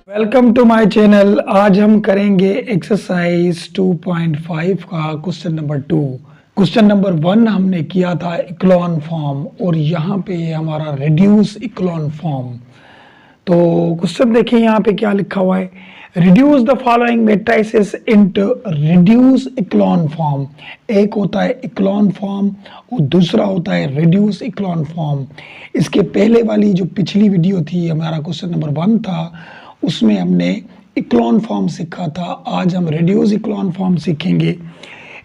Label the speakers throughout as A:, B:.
A: Welcome to my channel. आज हम करेंगे एक्सरसाइज 2.5 का क्वेश्चन नंबर 2। क्वेश्चन नंबर 1 हमने किया था इक्लोन फॉर्म और यहाँ पे हमारा रिड्यूस इक्लोन फॉर्म। तो क्वेश्चन देखिए यहाँ पे क्या लिखा हुआ है, reduce the following matrices into reduce echelon form. एक होता है इक्लोन फॉर्म और दूसरा होता है रिड्यूस इक्लोन फॉर्म। इसके पहले वाली जो पिछली वीडियो थी, हमारा क्वेश्चन नंबर 1 था, उसमें हमने इक्लोन फॉर्म सीखा था। आज हम रिड्यूस इक्लोन फॉर्म सीखेंगे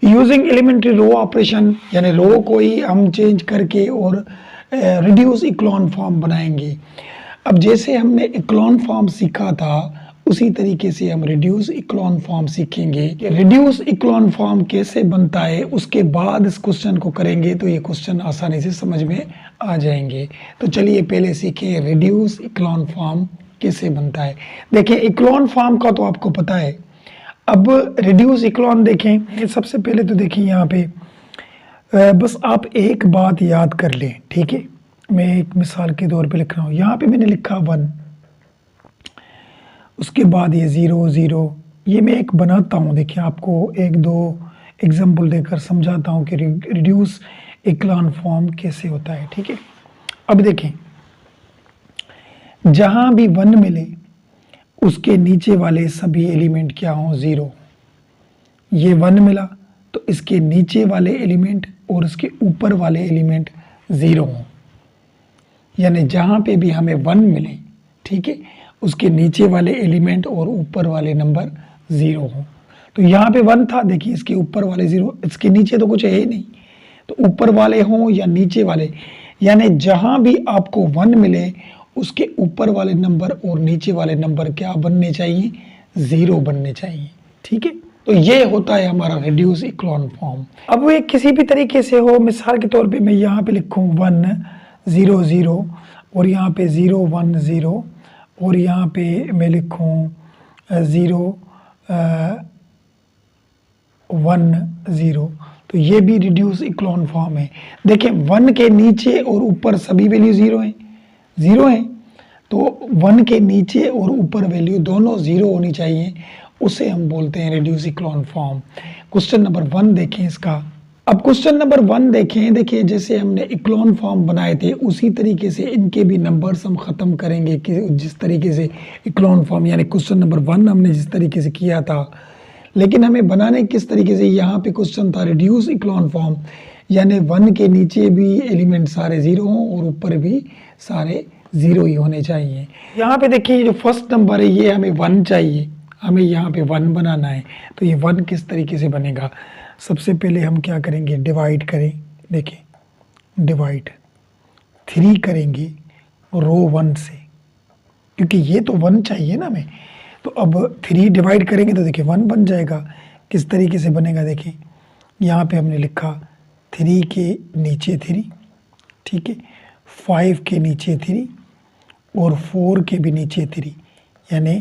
A: यूजिंग एलिमेंट्री रो ऑपरेशन, यानी रो को ही हम चेंज करके और रिड्यूस इक्लोन फॉर्म बनाएंगे। अब जैसे हमने इक्लोन फॉर्म सीखा था उसी तरीके से हम रिड्यूस इक्लोन फॉर्म सीखेंगे। रिड्यूस इक्लोन फॉर्म कैसे बनता है उसके बाद इस क्वेश्चन को करेंगे तो ये क्वेश्चन आसानी से समझ में आ जाएंगे। तो चलिए पहले सीखें रिड्यूस इक्लोन फॉर्म कैसे बनता है। देखिए इक्लोन फॉर्म का तो आपको पता है। अब रिड्यूस इक्लोन देखें, सबसे पहले तो देखिए यहाँ पे बस आप एक बात याद कर लें, ठीक है। मैं एक मिसाल के तौर पे लिख रहा हूँ, यहाँ पे मैंने लिखा 1, उसके बाद ये 0 0। ये मैं एक बनाता हूँ, देखिए आपको एक दो एग्जाम्पल देकर समझाता हूँ कि रिड्यूस इक्लोन फॉर्म कैसे होता है, ठीक है। अब देखें जहां भी 1 मिले उसके नीचे वाले सभी एलिमेंट क्या हों, 0। ये 1 मिला तो इसके नीचे वाले एलिमेंट और इसके ऊपर वाले एलिमेंट 0 हों। यानी जहां पे भी हमें 1 मिले, ठीक है, उसके नीचे वाले एलिमेंट और ऊपर वाले नंबर 0 हों। तो यहाँ पे 1 था, देखिए इसके ऊपर वाले 0, इसके नीचे तो कुछ है ही नहीं, तो ऊपर वाले हों या नीचे वाले, यानी जहां भी आपको 1 मिले उसके ऊपर वाले नंबर और नीचे वाले नंबर क्या बनने चाहिए, 0 बनने चाहिए, ठीक है। तो ये होता है हमारा रिड्यूस इक्लोन फॉर्म। अब वो किसी भी तरीके से हो, मिसाल के तौर पे मैं यहाँ पे लिखूँ 1 0 0 और यहाँ पे 0 1 0 और यहाँ पे मैं लिखूँ 0 1 0, तो ये भी रिड्यूस इक्लोन फॉर्म है। देखिए 1 के नीचे और ऊपर सभी वैल्यू 0 हैं, 0 है, तो 1 के नीचे और ऊपर वैल्यू दोनों 0 होनी चाहिए, उसे हम बोलते हैं reduce echelon form. Question number 1 देखें इसका। अब क्वेश्चन नंबर 1 देखें, देखिए जैसे हमने इक्लोन फॉर्म बनाए थे उसी तरीके से इनके भी नंबर्स हम ख़त्म करेंगे कि जिस तरीके से इक्लोन फॉर्म यानी क्वेश्चन नंबर 1 हमने जिस तरीके से किया था, लेकिन हमें बनाने किस तरीके से। यहाँ पे क्वेश्चन था रिड्यूस इक्लोन फॉर्म, यानी 1 के नीचे भी एलिमेंट सारे 0 हों और ऊपर भी सारे 0 ही होने चाहिए। यहाँ पे देखिए जो फर्स्ट नंबर है ये हमें 1 चाहिए, हमें यहाँ पे 1 बनाना है। तो ये 1 किस तरीके से बनेगा, सबसे पहले हम क्या करेंगे, डिवाइड करें। देखिए डिवाइड 3 करेंगे रो 1 से, क्योंकि ये तो 1 चाहिए ना हमें। तो अब 3 डिवाइड करेंगे तो देखिए 1 बन जाएगा। किस तरीके से बनेगा, देखिए यहाँ पे हमने लिखा 3 के नीचे 3, ठीक है, 5 के नीचे 3 और 4 के भी नीचे 3, यानी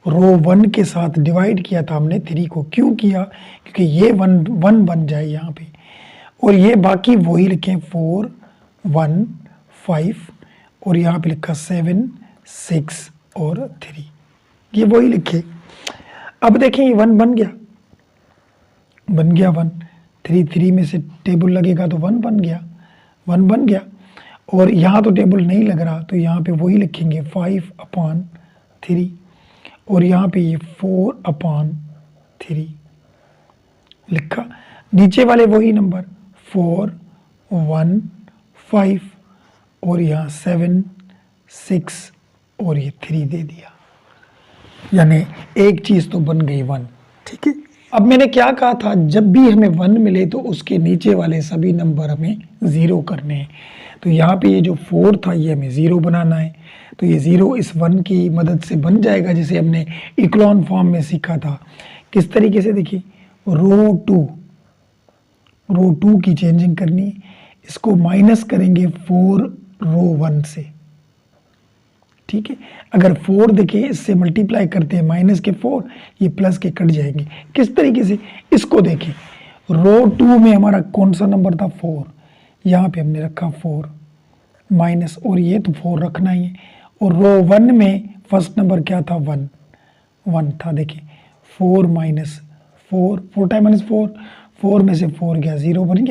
A: रो 1 के साथ डिवाइड किया था हमने 3 को। क्यों किया, क्योंकि ये 1 बन जाए यहाँ पे, और ये बाकी वही लिखें 4 1 5 और यहाँ पे लिखा 7 6 और 3, ये वही लिखे। अब देखें ये 1 बन गया, 1 3 3 में से टेबल लगेगा तो 1 बन गया, 1 बन गया। और यहाँ तो टेबल नहीं लग रहा तो यहाँ पे वही लिखेंगे 5/3 और यहाँ पे ये 4/3 लिखा। नीचे वाले वही नंबर 4 1 5 और यहाँ 7 6 और ये 3 दे दिया, यानी एक चीज़ तो बन गई 1, ठीक है। अब मैंने क्या कहा था, जब भी हमें 1 मिले तो उसके नीचे वाले सभी नंबर हमें 0 करने हैं। तो यहाँ पे ये जो 4 था ये हमें 0 बनाना है, तो ये 0 इस 1 की मदद से बन जाएगा, जिसे हमने इक्लोन फॉर्म में सीखा था। किस तरीके से, देखिए रो 2 की चेंजिंग करनी है, इसको माइनस करेंगे 4 रो 1 से, ठीक है। अगर 4 देखिए इससे मल्टीप्लाई करते हैं माइनस के 4, ये प्लस के कट जाएंगे। किस तरीके से, इसको देखिए रो 2 में हमारा कौन सा नंबर था, 4, यहाँ पे हमने रखा 4 माइनस, और ये तो 4 रखना ही है। और रो 1 में फर्स्ट नंबर क्या था, 1, 1 था। देखें 4 माइनस 4, 4 टाइम माइनस 4, 4 में से 4 गया 0, बन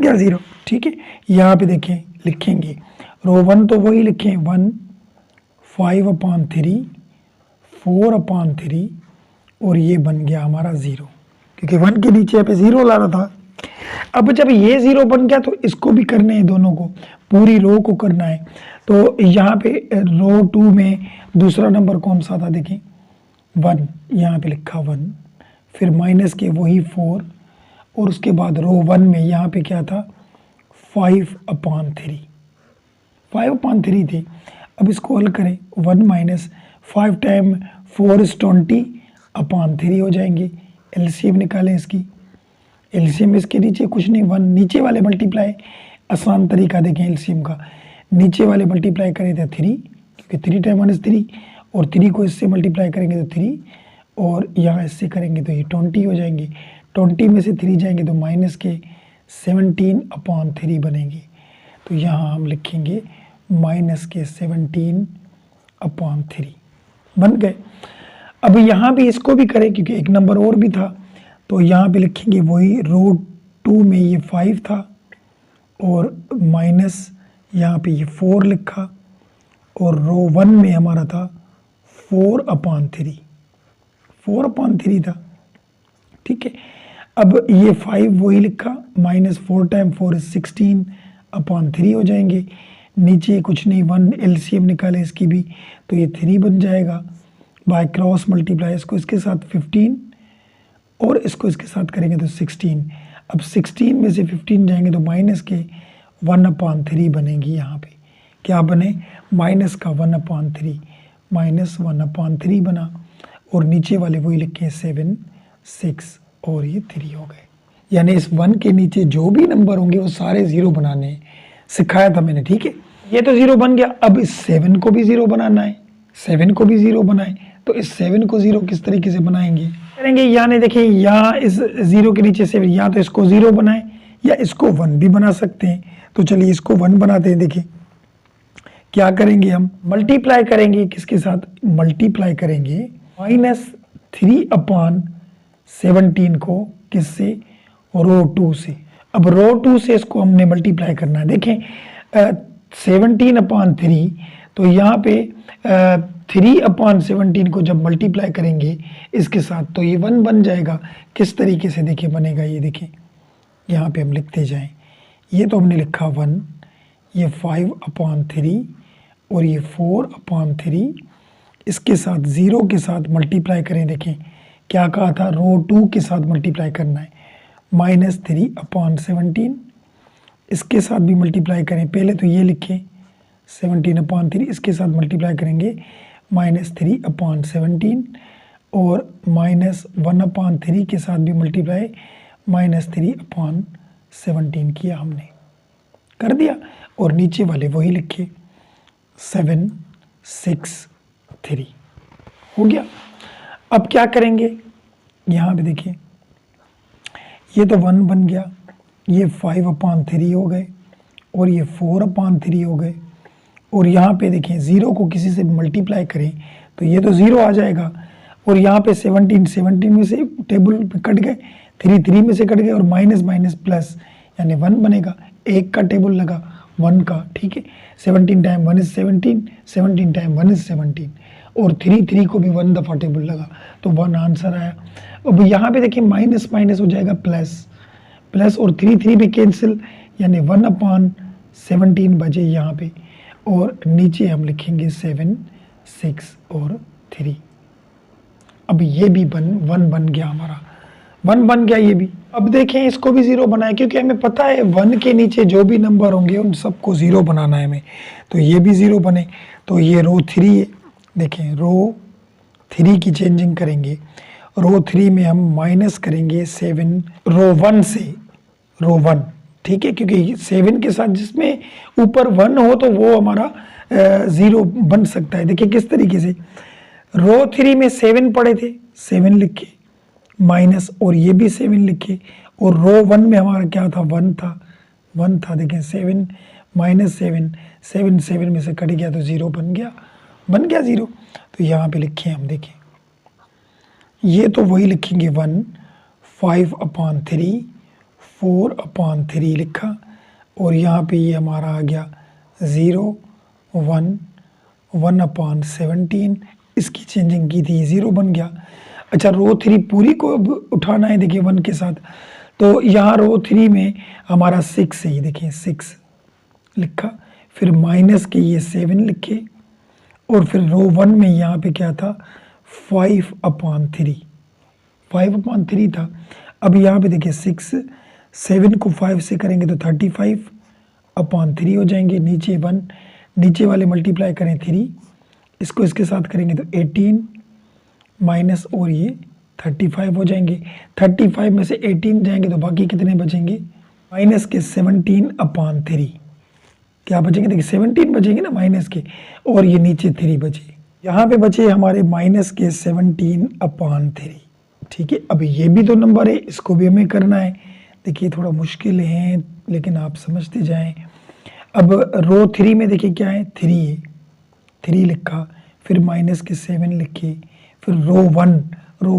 A: गया 0। ठीक है, यहाँ पे देखें लिखेंगे रो 1 तो वही लिखें 1, 5/3, 4/3 और ये बन गया हमारा 0, क्योंकि 1 के नीचे यहाँ पे 0 ला रहा था। अब जब ये 0 बन गया तो इसको भी करने हैं, दोनों को, पूरी रो को करना है। तो यहाँ पे रो 2 में दूसरा नंबर कौन सा था, देखें 1, यहाँ पे लिखा 1, फिर माइनस के वही 4 और उसके बाद रो 1 में यहाँ पे क्या था 5/3, 5/3 थे। अब इसको हल करें, 1 माइनस 5 टाइम 4 इज 20/3 हो जाएंगे। एलसीएम निकालें इसकी, एलसीएम इसके नीचे कुछ नहीं 1, नीचे वाले मल्टीप्लाई, आसान तरीका देखें एलसीएम का, नीचे वाले मल्टीप्लाई करें तो 3, क्योंकि 3 टाइम 1 इज 3 और 3 को इससे मल्टीप्लाई करेंगे तो 3 और यहाँ इससे करेंगे तो ये 20 हो जाएंगे। 20 में से 3 जाएंगे तो माइनस के 17/3 बनेंगे। तो यहाँ हम लिखेंगे माइनस के 17/3 बन गए। अब यहाँ भी इसको भी करें, क्योंकि एक नंबर और भी था, तो यहाँ पे लिखेंगे वही रो 2 में ये 5 था और माइनस यहाँ पे ये 4 लिखा और रो 1 में हमारा था 4/3, 4/3 था। ठीक है, अब ये 5 वही लिखा, माइनस 4 टाइम 4 इज 16/3 हो जाएंगे। नीचे कुछ नहीं 1, एलसीएम निकाले इसकी भी तो ये 3 बन जाएगा। बाय क्रॉस मल्टीप्लाई इसको इसके साथ 15 और इसको इसके साथ करेंगे तो 16। अब 16 में से 15 जाएंगे तो माइनस के 1/3 बनेगी। यहाँ पे क्या बने, माइनस का 1/3, माइनस 1/3 बना और नीचे वाले वही लिखे 7, 6 और ये 3 हो गए। यानी इस 1 के नीचे जो भी नंबर होंगे वो सारे 0 बनाने सिखाया था मैंने। ठीक है, ये तो 0 बन गया। अब इस 7 को भी 0 बनाना है, 7 को भी 0 बनाए, तो इस 7 को 0 किस तरीके से बनाएंगे करेंगे, यानी देखिए यहाँ इस 0 के नीचे 7, या तो इसको 0 बनाए या इसको 1 भी बना सकते हैं। तो चलिए इसको 1 बनाते हैं। देखिए क्या करेंगे, हम मल्टीप्लाई करेंगे, किसके साथ मल्टीप्लाई करेंगे, -3/17 को किससे, रो 2 से। अब रो 2 से इसको हमने मल्टीप्लाई करना है। देखें 17/3, तो यहाँ पे 3/17 को जब मल्टीप्लाई करेंगे इसके साथ तो ये 1 बन जाएगा। किस तरीके से देखिए बनेगा, ये देखें यहाँ पे हम लिखते जाएं। ये तो हमने लिखा 1, ये 5/3 और ये 4/3, इसके साथ 0 के साथ मल्टीप्लाई करें। देखें क्या कहा था, रो 2 के साथ मल्टीप्लाई करना है, -3/17, इसके साथ भी मल्टीप्लाई करें। पहले तो ये लिखें 17/3, इसके साथ मल्टीप्लाई करेंगे -3/17 और -1/3 के साथ भी मल्टीप्लाई, -3/17 किया हमने, कर दिया। और नीचे वाले वही लिखे 7, 6, 3 हो गया। अब क्या करेंगे, यहाँ पे देखिए ये तो 1 बन गया, ये 5/3 हो गए और ये 4/3 हो गए। और यहाँ पे देखें 0 को किसी से मल्टीप्लाई करें तो ये तो 0 आ जाएगा। और यहाँ पे 17 में से टेबल पे कट गए, 3 में से कट गए और माइनस माइनस प्लस यानी 1 बनेगा। 1 का टेबल लगा 1 का, ठीक है। 17 टाइम 1 इज 17, 17 टाइम 1 इज 17 और 3 को भी 1 दफ़ा टेबल लगा तो 1 आंसर आया। अब यहाँ पे देखिए माइनस माइनस हो जाएगा प्लस, प्लस और 3 भी कैंसिल यानी 1/17 बचे यहाँ पे। और नीचे हम लिखेंगे 7, 6 और 3। अब ये भी 1 बन गया, हमारा 1 बन गया ये भी। अब देखें इसको भी 0 बनाए क्योंकि हमें पता है 1 के नीचे जो भी नंबर होंगे उन सबको 0 बनाना है हमें, तो ये भी 0 बने। तो ये रो 3 है, देखें रो 3 की चेंजिंग करेंगे। रो 3 में हम माइनस करेंगे 7 रो 1 से, रो 1, ठीक है, क्योंकि 7 के साथ जिसमें ऊपर 1 हो तो वो हमारा 0 बन सकता है। देखिए किस तरीके से, रो 3 में 7 पड़े थे, 7 लिखे माइनस और ये भी 7 लिखे और रो 1 में हमारा क्या था, 1 था। देखें 7 माइनस 7 में से कट गया तो 0 बन गया 0। तो यहाँ पे लिखे हम, देखें ये तो वही लिखेंगे 1, 5/3, 4/3 लिखा, और यहाँ पे ये हमारा आ गया 0, 1, 1/17, इसकी चेंजिंग की थी 0 बन गया। अच्छा, रो 3 पूरी को अब उठाना है, देखिए 1 के साथ, तो यहाँ रो 3 में हमारा 6 है, ये देखिए 6 लिखा, फिर माइनस के ये 7 लिखे, और फिर रो 1 में यहाँ पे क्या था 5/3, 5/3 था। अब यहाँ पे देखिए 6, 7 को 5 से करेंगे तो 35/3 हो जाएंगे, नीचे 1, नीचे वाले मल्टीप्लाई करें 3, इसको इसके साथ करेंगे तो 18 माइनस और ये 35 हो जाएंगे। 35 में से 18 जाएंगे तो बाकी कितने बचेंगे, माइनस के 17/3, क्या बचेंगे, देखिए 17 बचेंगे ना माइनस के, और ये नीचे 3 बचे, यहाँ पे बचे हमारे माइनस के 17/3। ठीक है, अब ये भी तो नंबर है, इसको भी हमें करना है। देखिए थोड़ा मुश्किल है लेकिन आप समझते जाएं। अब रो 3 में देखिए क्या है, 3 है, 3 लिखा, फिर माइनस के 7 लिखे, फिर रो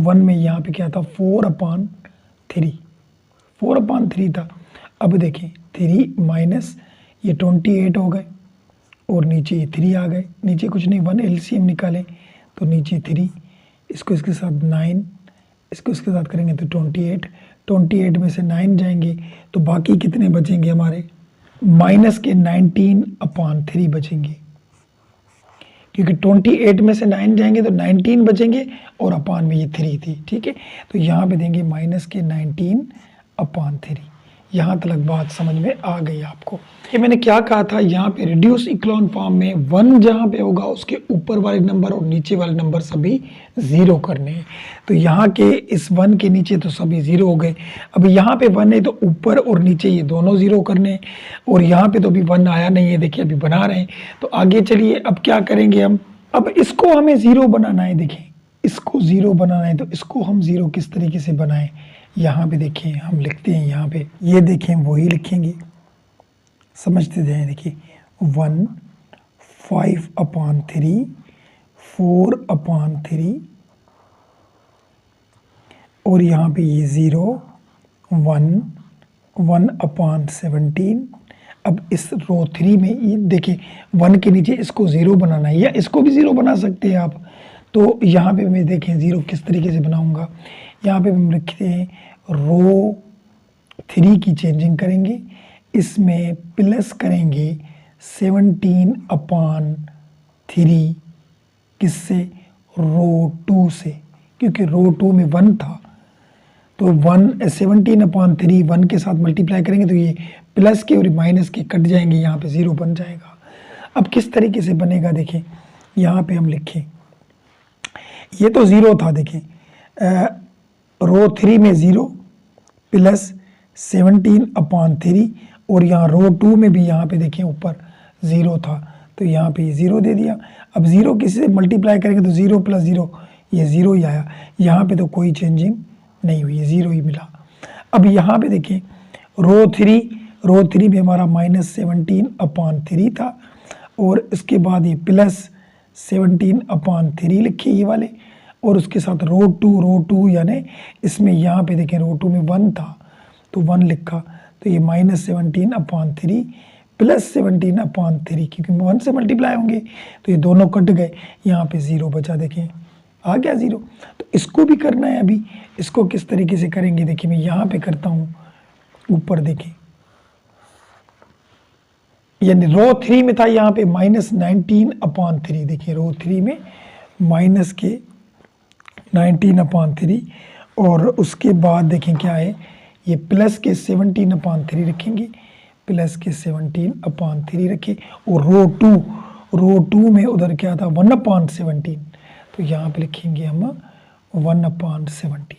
A: 1 में यहाँ पे क्या था 4/3, 4/3 था। अब देखें 3 माइनस ये 28 हो गए, और नीचे ये 3 आ गए, नीचे कुछ नहीं, 1 एलसीएम निकालें तो नीचे 3, इसको इसके साथ 9, इसको इसके साथ करेंगे तो 28, 28 में से 9 जाएंगे तो बाकी कितने बचेंगे हमारे, माइनस के 19/3 बचेंगे, क्योंकि 28 में से 9 जाएंगे तो 19 बचेंगे, और अपान में ये 3 थी। ठीक है, तो यहाँ पे देंगे माइनस के 19/3। यहाँ तक बात समझ में आ गई आपको कि मैंने क्या कहा था, यहाँ पे रिड्यूस इक्लॉन फॉर्म में 1 जहाँ पे होगा उसके ऊपर वाले नंबर और नीचे वाले नंबर सभी 0 करने हैं। तो यहाँ के इस 1 के नीचे तो सभी 0 हो गए। अब यहाँ पे 1 है तो ऊपर और नीचे ये दोनों 0 करने, और यहाँ पे तो अभी 1 आया नहीं है, देखिए अभी बना रहे हैं। तो आगे चलिए अब क्या करेंगे हम, अब इसको हमें 0 बनाना है। देखिए इसको 0 बनाना है, तो इसको हम 0 किस तरीके से बनाएं, यहाँ पे देखें हम लिखते हैं, यहाँ पे ये देखें वही लिखेंगे, समझते जाएं। देखिए 1, 5/3, 4/3, और यहाँ पे ये 0, 1, 1/17। अब इस रो 3 में ये देखिए 1 के नीचे इसको 0 बनाना है, या इसको भी 0 बना सकते हैं आप। तो यहाँ पे मैं देखें 0 किस तरीके से बनाऊंगा, यहाँ पे हम लिखते हैं रो 3 की चेंजिंग करेंगे, इसमें प्लस करेंगे 17/3, किससे, रो 2 से, क्योंकि रो 2 में 1 था, तो 17/3 1 के साथ मल्टीप्लाई करेंगे तो ये प्लस के और माइनस के कट जाएंगे, यहाँ पे 0 बन जाएगा। अब किस तरीके से बनेगा, देखें यहाँ पे हम लिखें, ये तो 0 था, देखें रो 3 में 0 प्लस 17/3, और यहाँ रो 2 में भी यहाँ पे देखें ऊपर 0 था, तो यहाँ पे 0 दे दिया। अब 0 किसी से मल्टीप्लाई करेंगे तो 0 + 0 ये 0 ही आया, यहाँ पे तो कोई चेंजिंग नहीं हुई, 0 ही मिला। अब यहाँ पे देखें रो 3 में हमारा -17/3 था, और इसके बाद ये प्लस 17/3 लिखे ये वाले, और उसके साथ रो 2 यानी इसमें यहाँ पे देखें रो 2 में 1 था तो 1 लिखा, तो ये -17/3 प्लस 17/3, क्योंकि 1 से मल्टीप्लाई होंगे तो ये दोनों कट गए, यहाँ पे 0 बचा, देखें आ गया 0। तो इसको भी करना है, अभी इसको किस तरीके से करेंगे, देखिए मैं यहाँ पे करता हूँ, ऊपर देखें यानी रो 3 में था यहाँ पे -19/3, देखिए रो 3 में माइनस के 19/3, और उसके बाद देखें क्या है, ये प्लस के 17/3 रखेंगे, प्लस के 17/3 रखें, और रो 2 में उधर क्या था 1/17, तो यहाँ पे लिखेंगे हम 1/17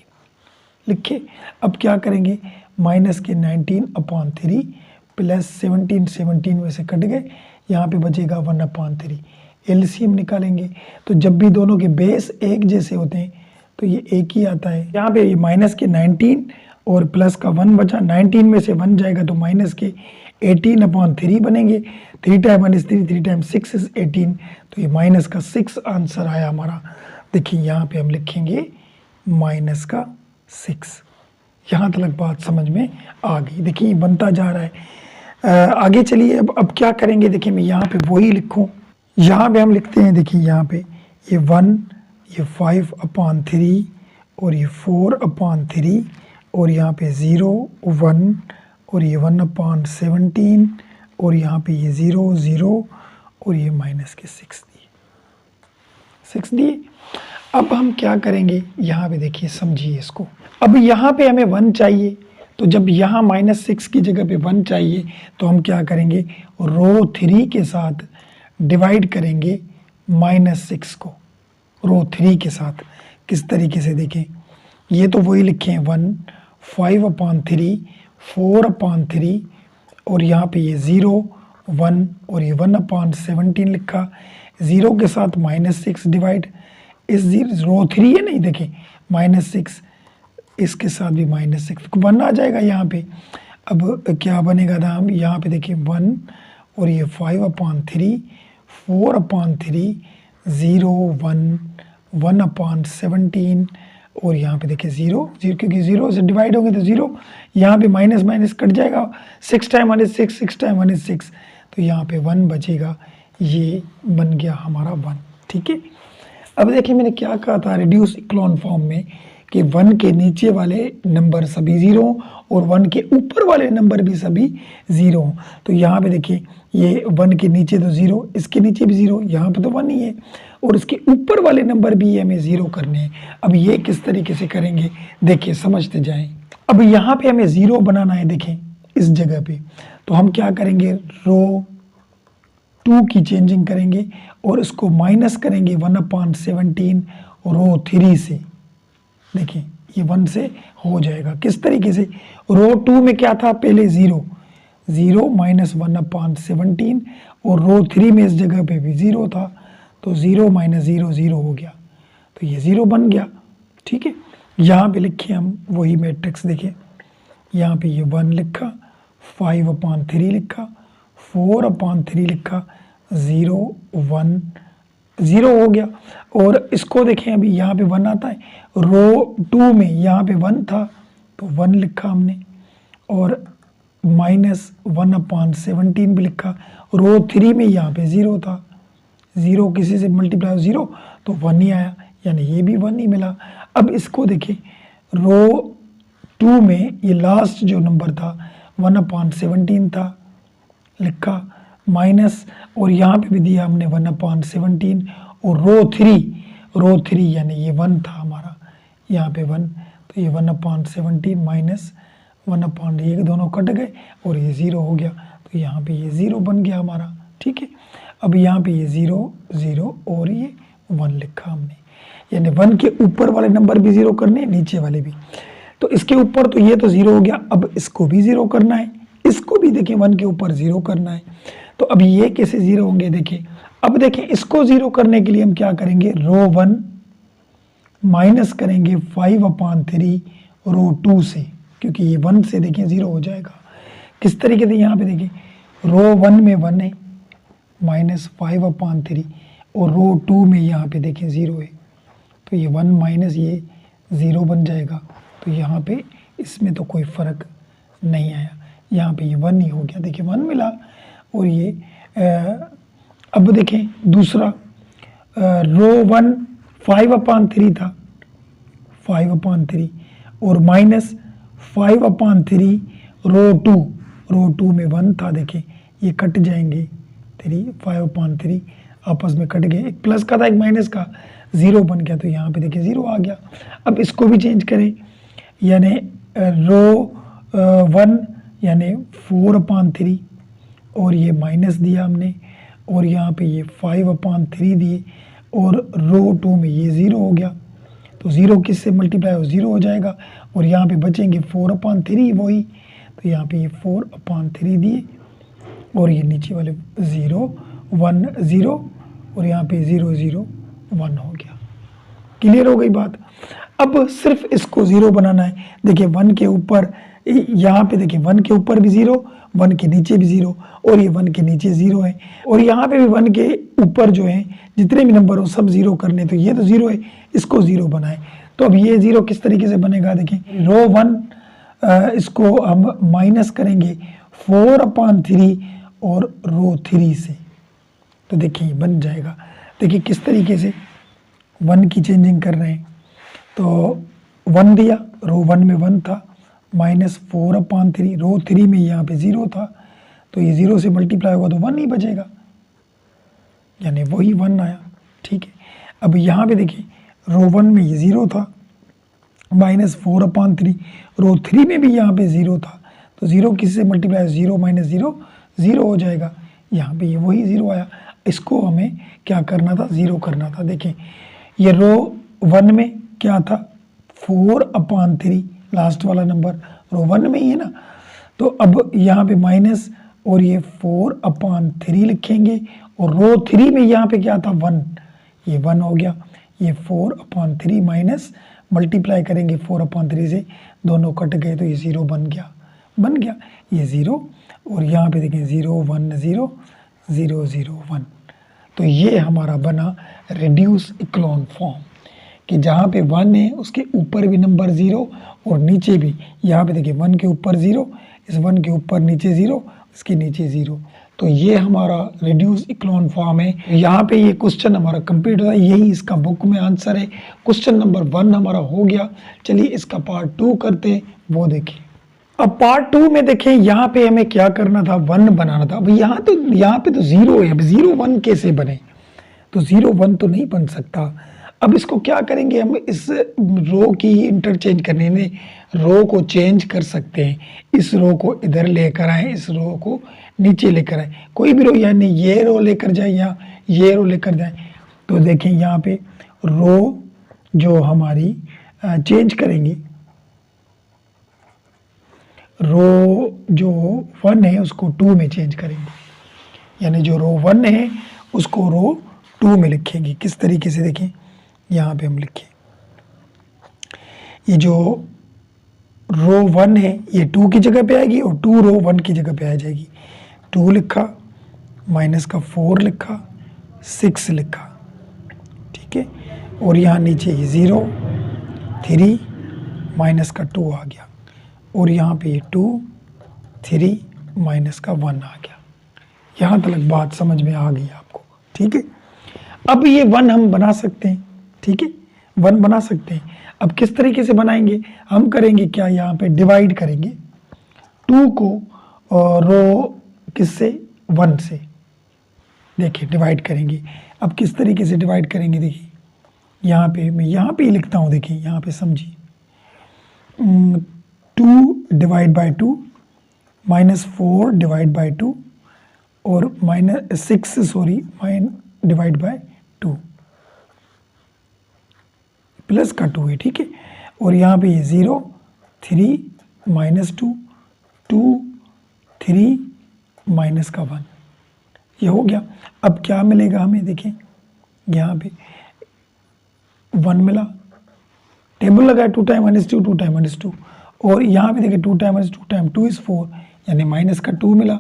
A: लिखे। अब क्या करेंगे, माइनस के 19/3 प्लस 17 में से कट गए, यहाँ पे बचेगा 1/3, एलसीएम निकालेंगे। तो जब भी दोनों के बेस एक जैसे होते हैं तो ये एक ही आता है। यहाँ पे ये माइनस के 19 और प्लस का 1 बचा, 19 में से 1 जाएगा तो माइनस के 18/3 बनेंगे, 3 टाइम 1 इज 3, 3 टाइम 6 इज 18, तो ये माइनस का 6 आंसर आया हमारा। देखिए यहाँ पे हम लिखेंगे माइनस का 6। यहाँ तक बात समझ में आ गई। देखिए बनता जा रहा है। आगे चलिए अब क्या करेंगे, देखिए मैं यहाँ पे वही लिखूँ, यहाँ पे हम लिखते हैं, देखिए यहाँ पे ये 1, ये 5/3 और ये 4/3 और यहाँ पे 0 1 और ये 1/17 और यहाँ पे ये 0 0 और ये माइनस के 6 दिए। अब हम क्या करेंगे, यहाँ पे देखिए समझिए इसको। अब यहाँ पे हमें 1 चाहिए, तो जब यहाँ -6 की जगह पे 1 चाहिए तो हम क्या करेंगे, रो 3 के साथ डिवाइड करेंगे -6 को रो 3 के साथ। किस तरीके से, देखें ये तो वही लिखे हैं 1 5/3 4/3 और यहाँ पे ये 0 1 और ये 1/17 लिखा, 0 के साथ -6 डिवाइड, इस रो 3 है नहीं, देखें -6 इसके साथ भी -6 1 आ जाएगा यहाँ पे। अब क्या बनेगा था, हम यहाँ पे देखिए 1 और ये 5/3 4/3 0 1 1/17 और यहाँ पे देखिए 0 क्योंकि 0 से डिवाइड होंगे तो 0, यहाँ पे माइनस माइनस कट जाएगा, 6 टाइम -6 6 टाइम -6 तो यहाँ पे 1 बचेगा, ये बन गया हमारा 1। ठीक है, अब देखिए मैंने क्या कहा था रिड्यूस इक्लोन फॉर्म में कि 1 के नीचे वाले नंबर सभी 0 और 1 के ऊपर वाले नंबर भी सभी 0। तो यहाँ पे देखिए ये 1 के नीचे तो 0, इसके नीचे भी 0, यहाँ पे तो 1 ही है और इसके ऊपर वाले नंबर भी हमें 0 करने हैं। अब ये किस तरीके से करेंगे, देखिए समझते जाएं। अब यहाँ पे हमें 0 बनाना है, देखें इस जगह पे, तो हम क्या करेंगे, रो 2 की चेंजिंग करेंगे और इसको माइनस करेंगे 1/17 रो 3 से। देखिए ये 1 से हो जाएगा। किस तरीके से, रो 2 में क्या था, पहले 0 0 माइनस 1/17 और रो 3 में इस जगह पे भी 0 था, तो 0 माइनस 0 0 हो गया, तो ये 0 बन गया। ठीक है, यहाँ पे लिखे हम वही मैट्रिक्स, देखिए यहाँ पे ये 1 लिखा, 5/3 लिखा, 4/3 लिखा, 0 1 0 हो गया। और इसको देखें अभी यहाँ पे 1 आता है, रो 2 में यहाँ पे 1 था तो 1 लिखा हमने और माइनस 1/17 भी लिखा, रो 3 में यहाँ पे 0 था, 0 किसी से मल्टीप्लाई 0 तो 1 ही आया, यानी ये भी 1 ही मिला। अब इसको देखें, रो 2 में ये लास्ट जो नंबर था 1/17 था, लिखा माइनस और यहाँ पे भी दिया हमने 1/17 और रो 3 यानी ये 1 था हमारा, यहाँ पे 1, तो ये 1/17 माइनस 1/, ये दोनों कट गए और ये 0 हो गया, तो यहाँ पे ये 0 बन गया हमारा। ठीक है, अब यहाँ पे ये 0 0 और ये 1 लिखा हमने, यानी 1 के ऊपर वाले नंबर भी 0 करने, नीचे वाले भी। तो इसके ऊपर तो ये तो 0 हो गया, अब इसको भी 0 करना है, इसको भी देखिए 1 के ऊपर 0 करना है। तो अब ये कैसे 0 होंगे, देखिए अब देखें इसको 0 करने के लिए हम क्या करेंगे, रो 1 माइनस करेंगे 5/3 रो 2 से, क्योंकि ये 1 से देखिए 0 हो जाएगा। किस तरीके से, यहाँ पे देखिए रो 1 में 1 है माइनस 5/3 और रो 2 में यहाँ पे देखिए 0 है, तो ये 1 माइनस ये 0 बन जाएगा। तो यहाँ पे इसमें तो कोई फ़र्क नहीं आया, यहाँ पे ये 1 ही हो गया, देखिए 1 मिला। और ये अब देखें दूसरा, रो 1 5/3 था, 5/3 और माइनस 5/3 रो 2 में 1 था, देखें ये कट जाएंगे, 5/3 आपस में कट गए, एक प्लस का था एक माइनस का, 0 बन गया, तो यहाँ पे देखिए 0 आ गया। अब इसको भी चेंज करें, यानी रो 1 यानी 4/3 और ये माइनस दिया हमने और यहाँ पे ये 5/3 दिए और रो 2 में ये 0 हो गया, तो 0 किससे मल्टीप्लाई हो 0 हो जाएगा और यहाँ पे बचेंगे 4/3 वही, तो यहाँ पे ये 4/3 दिए और ये नीचे वाले 0 1 0 और यहाँ पे 0 0 1 हो गया। क्लियर हो गई बात। अब सिर्फ इसको 0 बनाना है, देखिए 1 के ऊपर, यहाँ पे देखिए 1 के ऊपर भी 0, 1 के नीचे भी 0 और ये 1 के नीचे 0 है और यहाँ पे भी 1 के ऊपर जो है जितने भी नंबर हो सब 0 करने, तो ये तो 0 है, इसको 0 बनाए तो अब ये 0 किस तरीके से बनेगा, देखिए रो 1 इसको हम माइनस करेंगे 4/3 और रो 3 से, तो देखिए बन जाएगा। देखिए किस तरीके से 1 की चेंजिंग कर रहे हैं, तो 1 दिया, रो 1 में 1 था, -4/3, रो 3 में यहाँ पे 0 था, तो ये 0 से मल्टीप्लाई होगा तो 1 ही बचेगा, यानी वही 1 आया। ठीक है, अब यहाँ पे देखिए रो 1 में ये 0 था, -4/3, रो 3 में भी यहाँ पे 0 था, तो 0 किसी से मल्टीप्लाई, 0 - 0 0 हो जाएगा, यहाँ पे ये वही 0 आया। इसको हमें क्या करना था, 0 करना था। देखिए ये रो 1 में क्या था, 4/3, लास्ट वाला नंबर रो 1 में ही है ना, तो अब यहाँ पे माइनस और ये 4/3 लिखेंगे, और रो 3 में यहाँ पे क्या था 1, ये 1 हो गया, ये 4/3 माइनस मल्टीप्लाई करेंगे 4/3 से, दोनों कट गए तो ये 0 बन गया ये 0, और यहाँ पे देखें 0 1 0 0 0 1, तो ये हमारा बना रिड्यूस इक्लोन फॉर्म, कि जहाँ पे 1 है उसके ऊपर भी नंबर 0 और नीचे भी, यहाँ पे देखिए 1 के ऊपर 0, इस 1 के ऊपर नीचे 0, इसके नीचे 0, तो ये हमारा रिड्यूस इक्लोन फॉर्म है। यहाँ पे ये क्वेश्चन हमारा कंप्लीट होता है, यही इसका बुक में आंसर है। क्वेश्चन नंबर 1 हमारा हो गया। चलिए इसका पार्ट 2 करते हैं, वो देखिए। अब पार्ट 2 में देखें, यहाँ पे हमें क्या करना था, 1 बनाना था। अब यहाँ पे तो 0 है, अब 0 1 कैसे बने, तो 0 1 तो नहीं बन सकता। अब इसको क्या करेंगे, हम इस रो की इंटरचेंज करने में रो को चेंज कर सकते हैं। इस रो को इधर लेकर आए, इस रो को नीचे लेकर आए, कोई भी रो, यानी ये रो लेकर जाए या ये रो लेकर जाए, तो देखें यहाँ पे रो जो हमारी चेंज करेंगे, रो जो 1 है उसको 2 में चेंज करेंगे, यानी जो रो 1 है उसको रो 2 में लिखेंगे। किस तरीके से, देखें यहाँ पे हम लिखें, ये जो रो 1 है ये 2 की जगह पे आएगी और 2 रो 1 की जगह पे आ जाएगी। 2 लिखा, माइनस का 4 लिखा, 6 लिखा, ठीक है, और यहाँ नीचे ये 0 3 माइनस का 2 आ गया, और यहाँ पे ये 2 3 माइनस का 1 आ गया। यहाँ तक बात समझ में आ गई आपको, ठीक है। अब ये 1 हम बना सकते हैं, ठीक है, 1 बना सकते हैं। अब किस तरीके से बनाएंगे, हम करेंगे क्या, यहाँ पे डिवाइड करेंगे 2 को रो किससे, 1 से, देखिए डिवाइड करेंगे। अब किस तरीके से डिवाइड करेंगे, देखिए यहाँ पे मैं यहाँ पे ही लिखता हूँ, देखिए यहाँ पे समझिए, 2 डिवाइड बाई 2, -4 डिवाइड बाई 2, और -6 डिवाइड बाई 2, प्लस का 2 है, ठीक है, और यहाँ पे ये 0 3 -2 2 3 माइनस का 1, ये हो गया। अब क्या मिलेगा हमें, देखें यहाँ पे 1 मिला, टेबल लगाया 2 टाइम -2 2 टाइम -2, और यहाँ पे देखिए 2 टाइम -2 टाइम 2 इज़ 4, यानी माइनस का 2 मिला,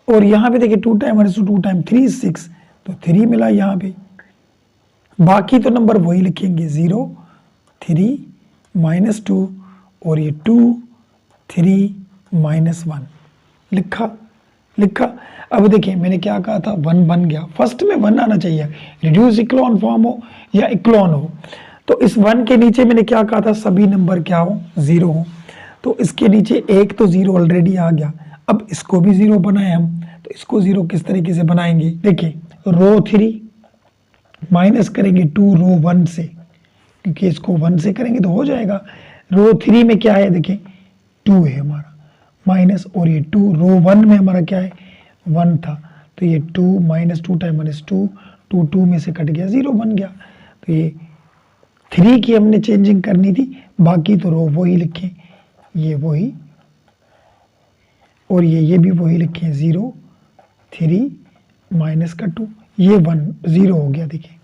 A: और यहाँ पे देखिए 2 टाइम -2 2 टाइम 3 इज़ 6, तो 3 मिला यहाँ पे। बाकी तो नंबर वही लिखेंगे, 0 3 -2 और ये 2 3 -1 लिखा। अब देखिए मैंने क्या कहा था, 1 बन गया, फर्स्ट में 1 आना चाहिए, रिड्यूस इक्लोन फॉर्म हो या इक्लोन हो। तो इस 1 के नीचे मैंने क्या कहा था, सभी नंबर क्या हो, 0 हो, तो इसके नीचे एक तो 0 ऑलरेडी आ गया। अब इसको भी 0 बनाए हम, तो इसको 0 किस तरीके से बनाएंगे, देखिए रो 3 माइनस करेंगे 2 रो 1 से, क्योंकि इसको 1 से करेंगे तो हो जाएगा। रो 3 में क्या है, देखिए 2 है हमारा, माइनस, और ये 2 रो 1 में हमारा क्या है, 1 था, तो ये 2 -2 टाइम -2 2 2 में से कट गया, 0 बन गया। तो ये 3 की हमने चेंजिंग करनी थी, बाकी तो रो वही लिखें, ये वही, और ये भी वही लिखें, 0 3 माइनस का 2, ये 1 0 हो गया, देखिए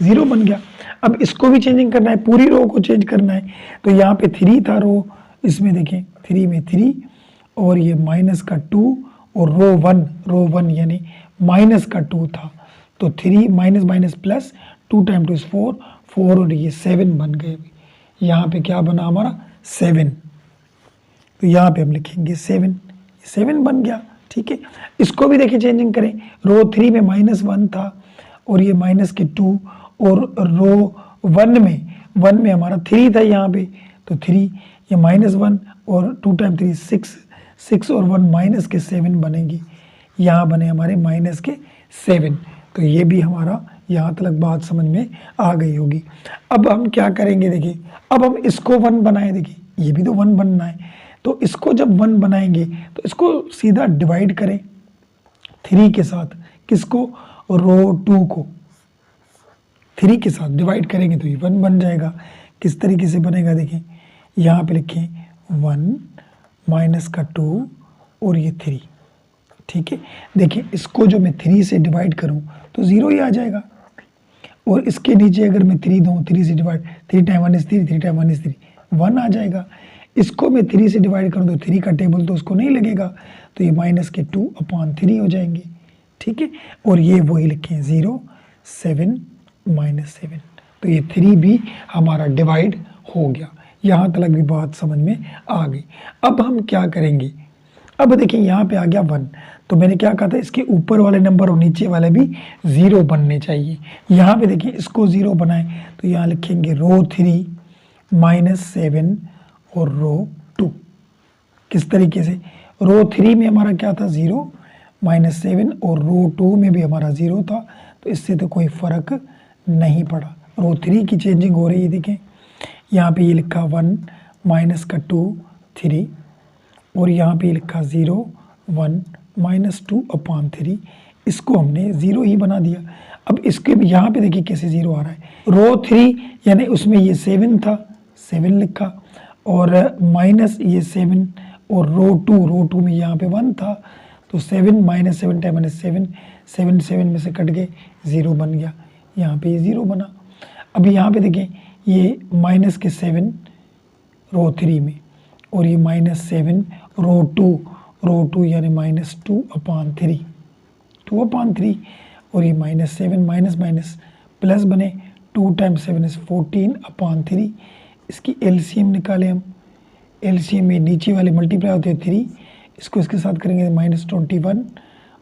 A: 0 बन गया। अब इसको भी चेंजिंग करना है, पूरी रो को चेंज करना है, तो यहाँ पे 3 था रो, इसमें देखें 3 में 3, और ये माइनस का 2, और रो 1 यानी माइनस का 2 था, तो 3 माइनस प्लस 2 टाइम 2 इज 4 4, और ये 7 बन गए। यहाँ पे क्या बना हमारा 7, तो यहाँ पे हम लिखेंगे 7, 7 बन गया। ठीक है, इसको भी देखिए चेंजिंग करें, रो 3 में -1 था और ये -2, और रो 1 में हमारा 3 था यहाँ पे, तो 3 ये -1 और 2 टाइम 3 6, 6 और 1 -7 बनेंगे, यहाँ बने हमारे -7। तो ये भी हमारा यहाँ तक बात समझ में आ गई होगी। अब हम क्या करेंगे, देखिए अब हम इसको 1 बनाएं, देखिए ये भी तो 1 बनना है, तो इसको जब 1 बनाएंगे तो इसको सीधा डिवाइड करें 3 के साथ, किसको, रो 2 को 3 के साथ डिवाइड करेंगे तो ये 1 बन जाएगा। किस तरीके से बनेगा, देखें यहाँ पे लिखें 1 माइनस का 2 और ये 3। ठीक है, देखिए इसको जो मैं 3 से डिवाइड करूं तो 0 ही आ जाएगा, और इसके नीचे अगर मैं 3 दूँ, 3 से divide, 3 time 1 is 3, 3 time 1 is 3, 1 आ जाएगा। इसको मैं 3 से डिवाइड करूँ तो 3 का टेबल तो उसको नहीं लगेगा, तो ये -2/3 हो जाएंगे। ठीक है, और ये वही लिखें 0, 7 -7, तो ये 3 भी हमारा डिवाइड हो गया। यहाँ तक भी बात समझ में आ गई। अब हम क्या करेंगे, अब देखिए यहाँ पे आ गया 1, तो मैंने क्या कहा था, इसके ऊपर वाले नंबर और नीचे वाले भी 0 बनने चाहिए। यहाँ पे देखिए इसको 0 बनाएं तो यहाँ लिखेंगे रो 3 -7 और रो 2। किस तरीके से, रो 3 में हमारा क्या था 0 -7, और रो 2 में भी हमारा 0 था, तो इससे तो कोई फ़र्क नहीं पड़ा। रो 3 की चेंजिंग हो रही है, देखें यहाँ पे ये लिखा 1 माइनस का 2 3, और यहाँ पे लिखा 0 1 -2/3, इसको हमने 0 ही बना दिया। अब इसके भी यहाँ पे देखिए कैसे 0 आ रहा है, रो 3 यानी उसमें ये 7 था, 7 लिखा, और माइनस ये 7, और रो 2 में यहाँ पे 1 था, तो 7 -7 टाइम -7, 7 7 में से कट गए, 0 बन गया, यहाँ पे ये 0 बना। अभी यहाँ पे देखें ये -7 रो 3 में, और ये -7 रो 2 यानी -2/3, 2/3, और ये -7 माइनस प्लस बने, 2 टाइम्स 7 इज 14/3। इसकी एलसीएम निकालें हम, एलसीएम में नीचे वाले मल्टीप्लाई होते हैं 3, इसको इसके साथ करेंगे -21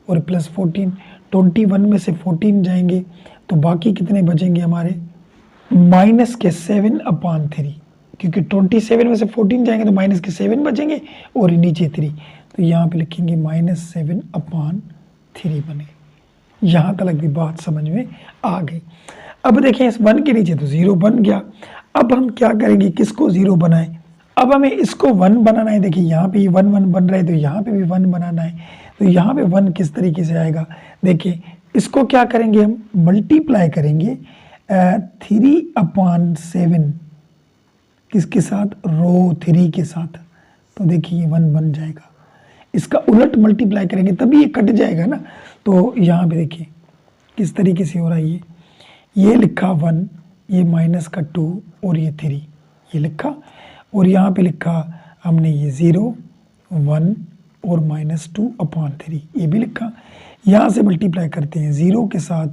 A: और +14, 21 में से 14 जाएंगे तो बाकी कितने बचेंगे हमारे, -7/3, क्योंकि 27 में से 14 जाएंगे तो -7 बचेंगे और नीचे 3, तो यहाँ पे लिखेंगे -7/3 बने। यहाँ तक भी बात समझ में आ गई। अब देखें इस 1 के नीचे तो 0 बन गया। अब हम क्या करेंगे, किसको 0 बनाएं, अब हमें इसको 1 बनाना है। देखिए यहाँ पे 1 1 बन रहा है, तो यहाँ पे भी 1 बनाना है। तो यहाँ पे 1 किस तरीके से आएगा, देखिए इसको क्या करेंगे, हम मल्टीप्लाई करेंगे 3/7 किसके साथ, रो 3 के साथ, तो देखिए ये 1 बन जाएगा। इसका उलट मल्टीप्लाई करेंगे तभी ये कट जाएगा ना, तो यहाँ पे देखिए किस तरीके से हो रहा है, ये लिखा 1, ये माइनस का 2 और ये 3, ये लिखा, और यहाँ पे लिखा हमने ये 0 1 और -2/3, ये भी लिखा। यहाँ से मल्टीप्लाई करते हैं, 0 के साथ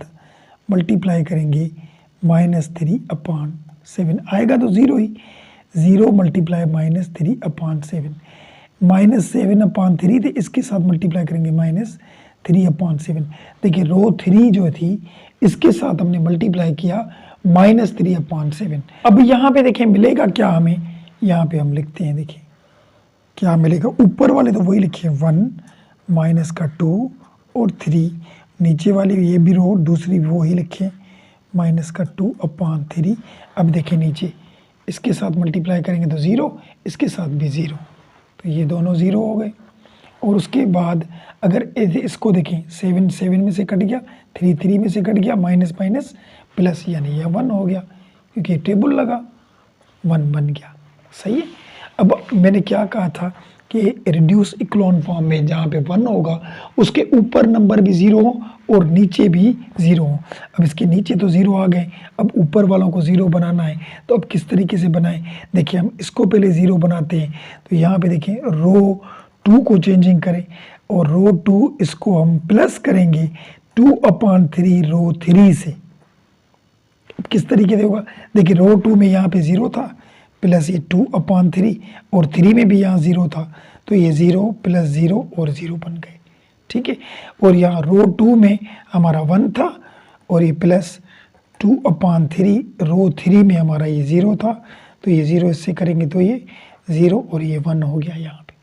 A: मल्टीप्लाई करेंगे -3/7 आएगा, तो 0 ही, 0 मल्टीप्लाई -3/7, -7/3 थे, इसके साथ मल्टीप्लाई करेंगे -3/7। देखिए रो 3 जो थी इसके साथ हमने मल्टीप्लाई किया -3/7। अब यहाँ पे देखें मिलेगा क्या हमें, यहाँ पे हम लिखते हैं, देखिए क्या मिलेगा, ऊपर वाले तो वही लिखे 1 माइनस का 2 और 3, नीचे वाली ये भी रो दूसरी वो ही लिखे -2/3। अब देखें नीचे इसके साथ मल्टीप्लाई करेंगे तो 0, इसके साथ भी 0, तो ये दोनों 0 हो गए। और उसके बाद अगर इसको देखें 7 7 में से कट गया, 3 3 में से कट गया, माइनस माइनस प्लस, यानी यह 1 हो गया, क्योंकि टेबल लगा 1 बन गया। सही है। अब मैंने क्या कहा था कि रिड्यूस इक्लोन फॉर्म में जहाँ पे 1 होगा उसके ऊपर नंबर भी 0 हो और नीचे भी 0 हो। अब इसके नीचे तो 0 आ गए, अब ऊपर वालों को 0 बनाना है, तो अब किस तरीके से बनाएं, देखिए हम इसको पहले 0 बनाते हैं। तो यहाँ पे देखें रो 2 को चेंजिंग करें, और रो 2 इसको हम प्लस करेंगे 2/3 रो 3 से। अब किस तरीके से होगा, देखिए रो 2 में यहाँ पे 0 था, प्लस ये 2/3 और 3 में भी यहाँ 0 था, तो ये 0 प्लस 0 और 0 बन गए, ठीक है। और यहाँ रो 2 में हमारा 1 था और ये प्लस 2/3, रो 3 में हमारा ये 0 था, तो ये 0 इससे करेंगे तो ये 0 और ये 1 हो गया, यहाँ पे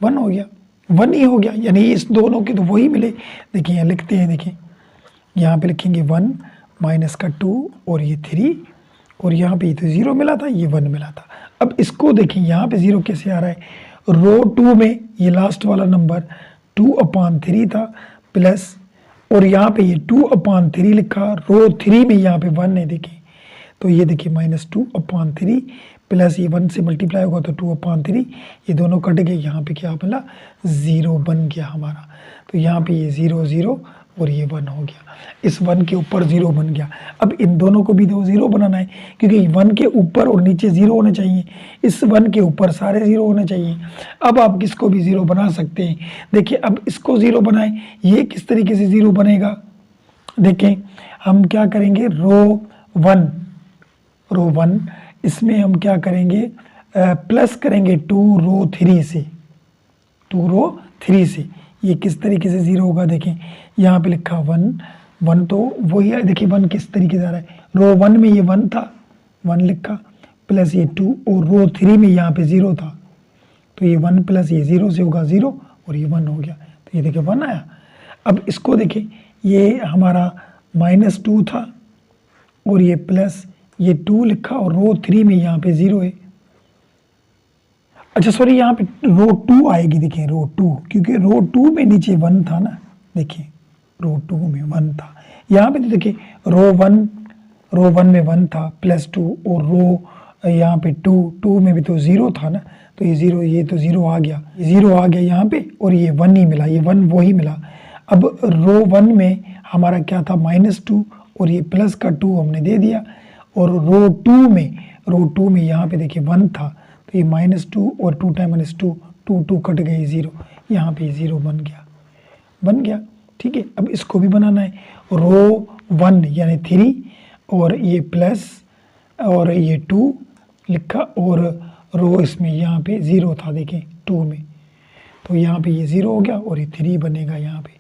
A: 1 हो गया, 1 ही हो गया, यानी इस दोनों के तो वही मिले। देखिए यहाँ लिखते हैं, देखिए यहाँ पे लिखेंगे 1 माइनस का 2 और ये 3 और यहाँ पे ये तो 0 मिला था, ये 1 मिला था। अब इसको देखें यहाँ पे 0 कैसे आ रहा है, रो 2 में ये लास्ट वाला नंबर 2/3 था प्लस, और यहाँ पे ये 2/3 लिखा, रो 3 में यहाँ पे 1 है, देखिए तो ये देखिए -2/3 प्लस ये 1 से मल्टीप्लाई होगा तो 2/3, ये दोनों कट गए, यहाँ पे क्या मिला 0 बन गया हमारा। तो यहाँ पे ये 0 0 और ये 1 हो गया, इस 1 के ऊपर 0 बन गया। अब इन दोनों को भी दो 0 बनाना है, क्योंकि 1 के ऊपर और नीचे 0 होने चाहिए, इस 1 के ऊपर सारे 0 होने चाहिए। अब आप किसको भी 0 बना सकते हैं। देखिए अब इसको 0 बनाएं, ये किस तरीके से 0 बनेगा, देखें हम क्या करेंगे, रो 1 इसमें हम क्या करेंगे, प्लस करेंगे 2 रो 3 से, 2 रो 3 से, ये किस तरीके से 0 होगा, देखें यहाँ पे लिखा 1 तो वही है, देखिए 1 किस तरीके से आ रहा है, रो 1 में ये 1 था, 1 लिखा प्लस ये 2 और रो 3 में यहाँ पे 0 था, तो ये 1 प्लस ये 0 से होगा 0 और ये 1 हो गया, तो ये देखिए 1 आया। अब इसको देखें, ये हमारा -2 था और ये प्लस ये 2 लिखा और रो 3 में यहाँ पे 0 है, अच्छा सॉरी यहाँ पे रो 2 आएगी, देखिए रो 2, क्योंकि रो 2 में नीचे 1 था ना, देखिए रो 2 में 1 था, यहाँ पे तो देखिए रो 1 में 1 था प्लस 2 और रो यहाँ पे 2 में भी तो 0 था ना, तो ये 0, ये तो 0 आ गया, 0 आ गया यहाँ पे और ये 1 ही मिला, ये 1 वही मिला। अब रो 1 में हमारा क्या था -2 और ये प्लस का 2 हमने दे दिया, और रो 2 में यहाँ पे देखिए 1 था, तो ये -2 और 2 टाइम -2, 2 कट गए 0, यहाँ पे 0 बन गया, ठीक है। अब इसको भी बनाना है, रो 1 यानी 3 और ये प्लस और ये 2 लिखा और रो इसमें यहाँ पे 0 था, देखिए 2 में, तो यहाँ पे ये 0 हो गया और ये 3 बनेगा यहाँ पे,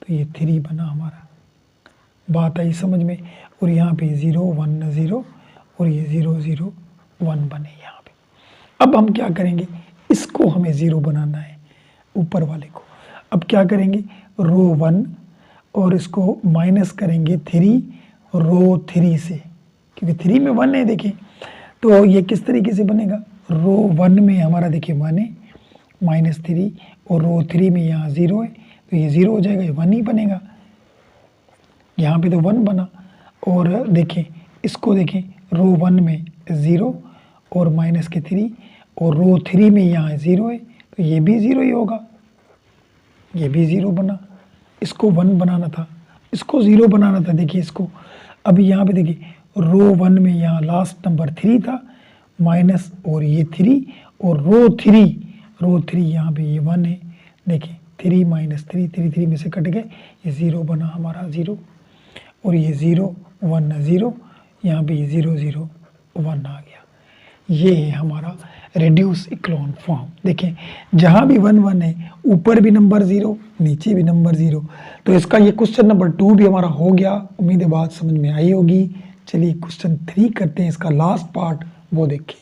A: तो ये 3 बना हमारा, बात आई समझ में। और यहाँ पे 0 1 0 और ये 0 0 1 बने यहाँ पे। अब हम क्या करेंगे, इसको हमें 0 बनाना है, ऊपर वाले को। अब क्या करेंगे, रो 1 और इसको माइनस करेंगे 3 रो 3 से, क्योंकि 3 में 1 है, देखिए तो ये किस तरीके से बनेगा, रो 1 में हमारा देखिए 1 है -3 और रो 3 में यहाँ 0 है, तो ये 0 हो जाएगा, ये 1 ही बनेगा, यहाँ पे तो 1 बना। और देखें इसको, देखें रो 1 में 0 और माइनस के 3 और रो 3 में यहाँ 0 है, तो ये भी 0 ही होगा, ये भी 0 बना। इसको 1 बनाना था, इसको 0 बनाना था, देखिए इसको। अभी यहाँ पे देखिए रो 1 में यहाँ लास्ट नंबर 3 था माइनस और ये 3 और रो 3 यहाँ पे ये 1 है, देखिए 3 - 3 3 में से कट गए, ये 0 बना हमारा 0 और ये 0 1 0, यहाँ पे ये 0 0 1 आ गया। ये है हमारा रिड्यूस इक्लोन फॉर्म। देखें जहाँ भी 1 1 है, ऊपर भी नंबर 0 नीचे भी नंबर 0, तो इसका ये क्वेश्चन नंबर 2 भी हमारा हो गया। उम्मीद है बात समझ में आई होगी। चलिए क्वेश्चन 3 करते हैं, इसका लास्ट पार्ट वो देखें।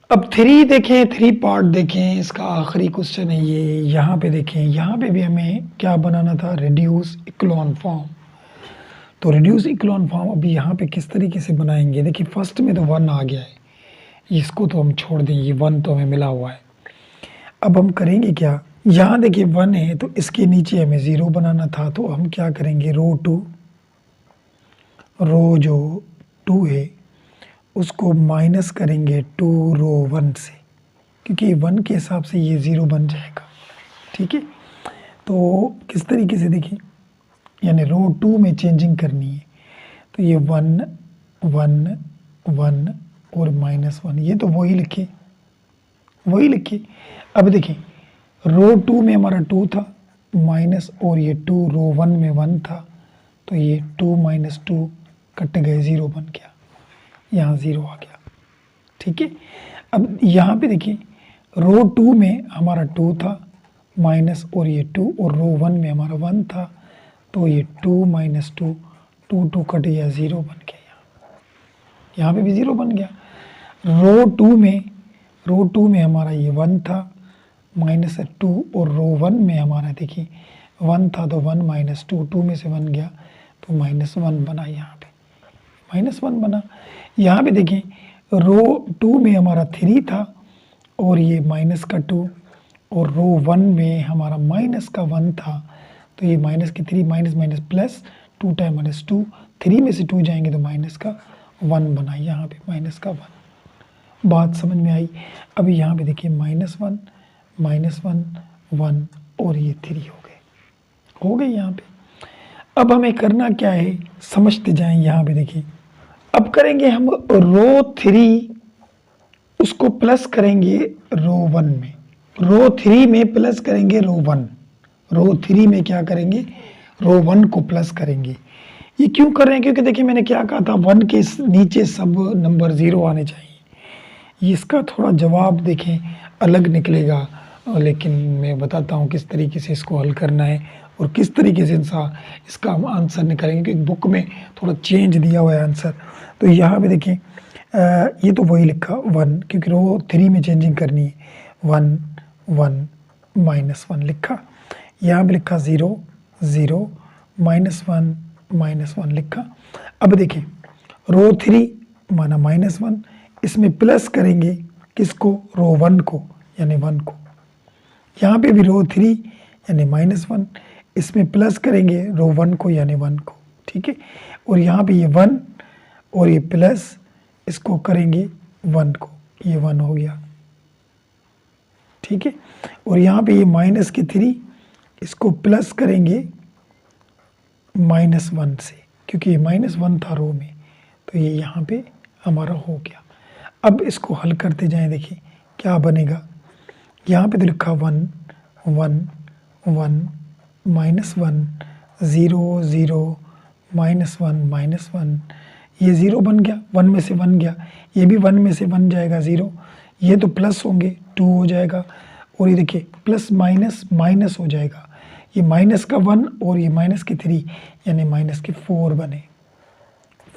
A: अब 3 देखें, 3 पार्ट देखें, इसका आखिरी क्वेश्चन है ये। यहाँ पे देखें, यहाँ पे भी हमें क्या बनाना था, रिड्यूस इक्लोन फॉर्म। तो रिड्यूस इक्लोन फॉर्म अभी यहाँ पे किस तरीके से बनाएंगे, देखिए फर्स्ट में तो 1 आ गया है, इसको तो हम छोड़ दें, ये 1 तो हमें मिला हुआ है। अब हम करेंगे क्या, यहाँ देखिए 1 है तो इसके नीचे हमें 0 बनाना था, तो हम क्या करेंगे, रो 2 है उसको माइनस करेंगे 2 रो 1 से, क्योंकि 1 के हिसाब से ये 0 बन जाएगा, ठीक है। तो किस तरीके से देखिए, यानी रो 2 में चेंजिंग करनी है, तो ये 1 1 1 और -1, ये तो वही लिखे। अब देखिए रो 2 में हमारा 2 था माइनस और ये 2 रो 1 में 1 था, तो ये 2 - 2 कट गए, 0 बन गया, यहाँ 0 आ गया, ठीक है। अब यहाँ पे देखिए रो 2 में हमारा 2 था माइनस और ये 2, और रो 1 में हमारा 1 था, तो ये 2 माइनस 2, 2 कट गया, 0 बन गया। यहाँ पे भी 0 बन गया। रो 2 में हमारा ये 1 था माइनस 2, और रो 1 में हमारा देखिए 1 था, तो 1 माइनस 2, 2 में से 1 गया तो -1 बना। यहाँ पे -1 बना। यहाँ पे देखिए रो 2 में हमारा 3 था और ये माइनस का 2, और रो 1 में हमारा माइनस का 1 था, तो ये माइनस के 3, माइनस माइनस प्लस, 2 टाइम -2, 3 में से 2 जाएंगे तो माइनस का 1 बना। यहाँ पे माइनस का 1, बात समझ में आई। अभी यहाँ पे देखिए -1 -1 1 और ये 3 हो गए यहाँ पे। अब हमें करना क्या है, समझते जाएं। यहाँ पे देखिए अब करेंगे हम रो 3 उसको प्लस करेंगे रो 1 में, रो 3 में प्लस करेंगे रो 1, रो 3 में क्या करेंगे, रो 1 को प्लस करेंगे। ये क्यों कर रहे हैं, क्योंकि देखिए मैंने क्या कहा था, 1 के नीचे सब नंबर 0 आने चाहिए। इसका थोड़ा जवाब देखें अलग निकलेगा, लेकिन मैं बताता हूँ किस तरीके से इसको हल करना है और किस तरीके से इसका हम आंसर निकालेंगे, क्योंकि बुक में थोड़ा चेंज दिया हुआ है आंसर। तो यहाँ पे देखिए ये तो वही लिखा 1, क्योंकि रो 3 में चेंजिंग करनी है। 1 1 -1 लिखा, यहाँ पे लिखा 0 0 -1 -1 लिखा। अब देखिए रो 3 माना -1, इसमें प्लस करेंगे किसको, रो 1 को यानी 1 को। यहाँ पे भी रो 3 यानी -1, इसमें प्लस करेंगे रो 1 को यानी 1 को, ठीक है। और यहाँ पे ये 1 और ये प्लस इसको करेंगे 1 को, ये 1 हो गया, ठीक है। और यहाँ पे ये माइनस के 3 इसको प्लस करेंगे -1 से, क्योंकि ये -1 था रो में, तो ये यहाँ पे हमारा हो गया। अब इसको हल करते जाएं, देखिए क्या बनेगा। यहाँ पे तो लिखा 1 1 1 -1 0 0 -1 -1, ये 0 बन गया, 1 में से 1 गया, ये भी 1 में से 1 जाएगा 0, ये तो प्लस होंगे 2 हो जाएगा, और ये देखिए प्लस माइनस माइनस हो जाएगा, ये माइनस का 1 और ये माइनस के 3 यानी माइनस के 4 बने,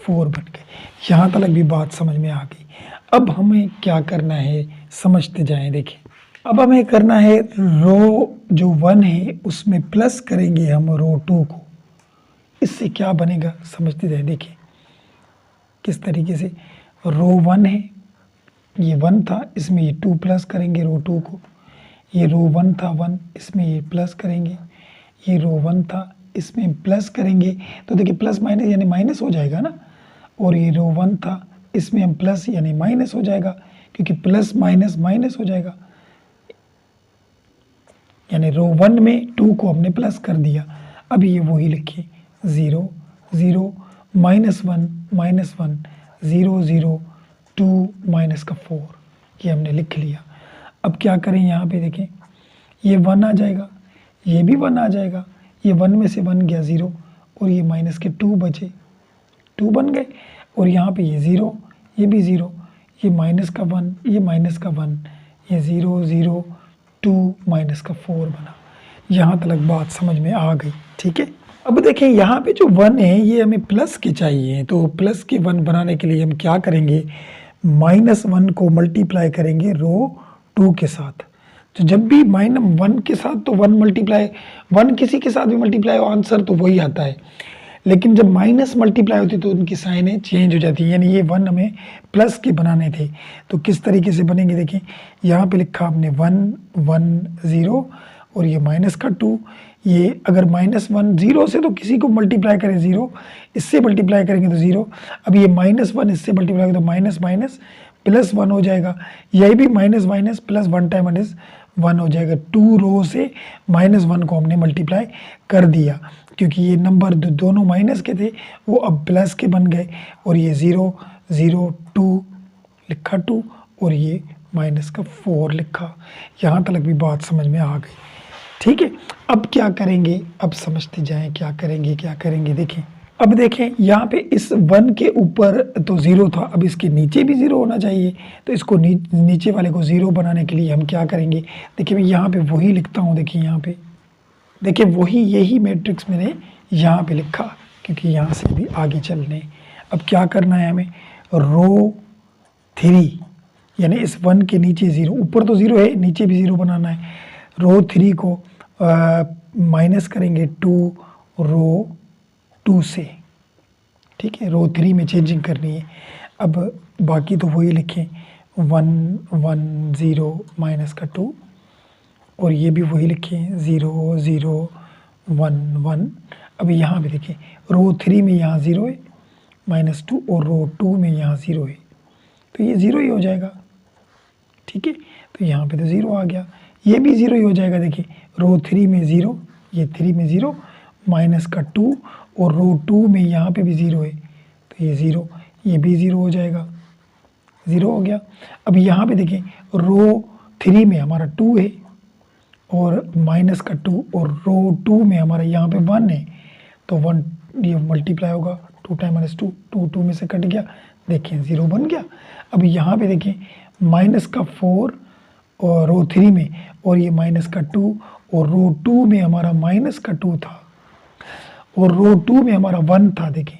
A: 4 बन गए। यहाँ तक भी बात समझ में आ गई। अब हमें क्या करना है, समझते जाएं। देखिए अब हमें करना है रो जो 1 है उसमें प्लस करेंगे हम रो 2 को, इससे क्या बनेगा समझते जाएं। देखिए किस तरीके से, रो 1 है, ये 1 था, इसमें ये 2 प्लस करेंगे रो 2 को, ये रो 1 था 1, इसमें ये प्लस करेंगे, ये रो 1 था, इसमें प्लस करेंगे, तो देखिए प्लस माइनस यानी माइनस हो जाएगा ना, और ये रो 1 था, इसमें हम प्लस यानी माइनस हो जाएगा, क्योंकि प्लस माइनस माइनस हो जाएगा, यानी रो 1 में 2 को हमने प्लस कर दिया। अब ये वही लिखिए 0 0 -1 -1 0 0 2 माइनस का 4, ये हमने लिख लिया। अब क्या करें, यहाँ पे देखें ये 1 आ जाएगा, ये भी 1 आ जाएगा, ये 1 में से 1 गया 0, और ये माइनस के 2 बचे, 2 बन गए, और यहाँ पे ये 0, ये भी 0, ये माइनस का 1, ये माइनस का 1, ये 0 0 2 माइनस का 4 बना। यहाँ तक बात समझ में आ गई, ठीक है। अब देखें यहाँ पे जो 1 है ये हमें प्लस के चाहिए, तो प्लस के 1 बनाने के लिए हम क्या करेंगे, -1 को मल्टीप्लाई करेंगे रो 2 के साथ। तो जब भी -1 के साथ तो 1 मल्टीप्लाई, 1 किसी के साथ भी मल्टीप्लाई हो आंसर तो वही आता है, लेकिन जब माइनस मल्टीप्लाई होती तो उनकी साइनें चेंज हो जाती है, यानी ये 1 हमें प्लस के बनाने थे। तो किस तरीके से बनेंगे, देखिए यहाँ पे लिखा आपने 1 1 0, और ये माइनस का 2, ये अगर -1 0 से तो किसी को मल्टीप्लाई करें 0, इससे मल्टीप्लाई करेंगे तो 0, अब ये -1 इससे मल्टीप्लाई करें तो माइनस माइनस प्लस 1 हो जाएगा, यही भी minus minus plus 1 time minus 1 हो जाएगा। 2 रो से -1 को हमने मल्टीप्लाई कर दिया, क्योंकि ये नंबर दोनों माइनस के थे वो अब प्लस के बन गए, और ये 0 0 2 लिखा 2, और ये माइनस का 4 लिखा। यहाँ तक भी बात समझ में आ गई, ठीक है। अब क्या करेंगे, अब समझते जाएं क्या करेंगे, क्या करेंगे। देखें अब देखें यहाँ पे इस 1 के ऊपर तो 0 था, अब इसके नीचे भी 0 होना चाहिए। तो इसको नीचे वाले को 0 बनाने के लिए हम क्या करेंगे, देखिए मैं यहाँ पे वही लिखता हूँ। देखिए यहाँ पे देखिए वही यही मैट्रिक्स मैंने यहाँ पे लिखा, क्योंकि यहाँ से भी आगे चलने। अब क्या करना है हमें, रो 3 यानी इस 1 के नीचे 0, ऊपर तो 0 है, नीचे भी 0 बनाना है। रो 3 को माइनस करेंगे 2 रो 2 से, ठीक है। रो 3 में चेंजिंग करनी है। अब बाकी तो वही लिखें, 1 1 0 माइनस का 2, और ये भी वही लिखें 0 0 1 1। अब यहाँ पे देखें रो 3 में यहाँ 0 है -2, और रो 2 में यहाँ 0 है, तो ये 0 ही हो जाएगा, ठीक है। तो यहाँ पे तो 0 आ गया, ये भी 0 ही हो जाएगा। देखिए रो 3 में 0, ये 3 में 0 माइनस का 2, और रो 2 में यहाँ पे भी 0 है, तो ये 0, ये भी 0 हो जाएगा, 0 हो गया। अब यहाँ पे देखें रो 3 में हमारा 2 है और माइनस का 2, और रो 2 में हमारा यहाँ पे 1 है, तो 1 ये मल्टीप्लाई होगा, 2 टाइम -2, 2 2 में से कट गया, देखें 0 बन गया। अब यहाँ पे देखें माइनस का 4 और रो 3 में, और ये माइनस का 2, और रो 2 में हमारा माइनस का 2 था, और रो 2 में हमारा 1 था, देखें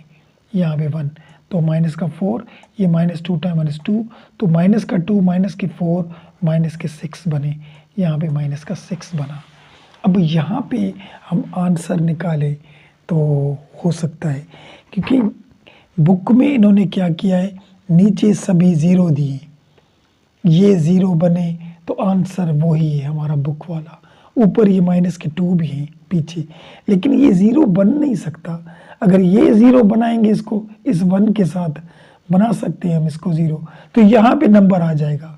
A: यहाँ पे 1, तो माइनस का 4, ये -2 टाइम -2, तो माइनस का 2 माइनस के 4 माइनस के 6 बने, यहाँ पे माइनस का 6 बना। अब यहाँ पे हम आंसर निकालें तो हो सकता है, क्योंकि बुक में इन्होंने क्या किया है, नीचे सभी 0 दिए, ये 0 बने, तो आंसर वही है हमारा बुक वाला। ऊपर ये माइनस के 2 भी हैं पीछे, लेकिन ये 0 बन नहीं सकता। अगर ये 0 बनाएंगे, इसको इस 1 के साथ बना सकते हैं हम इसको 0, तो यहाँ पे नंबर आ जाएगा।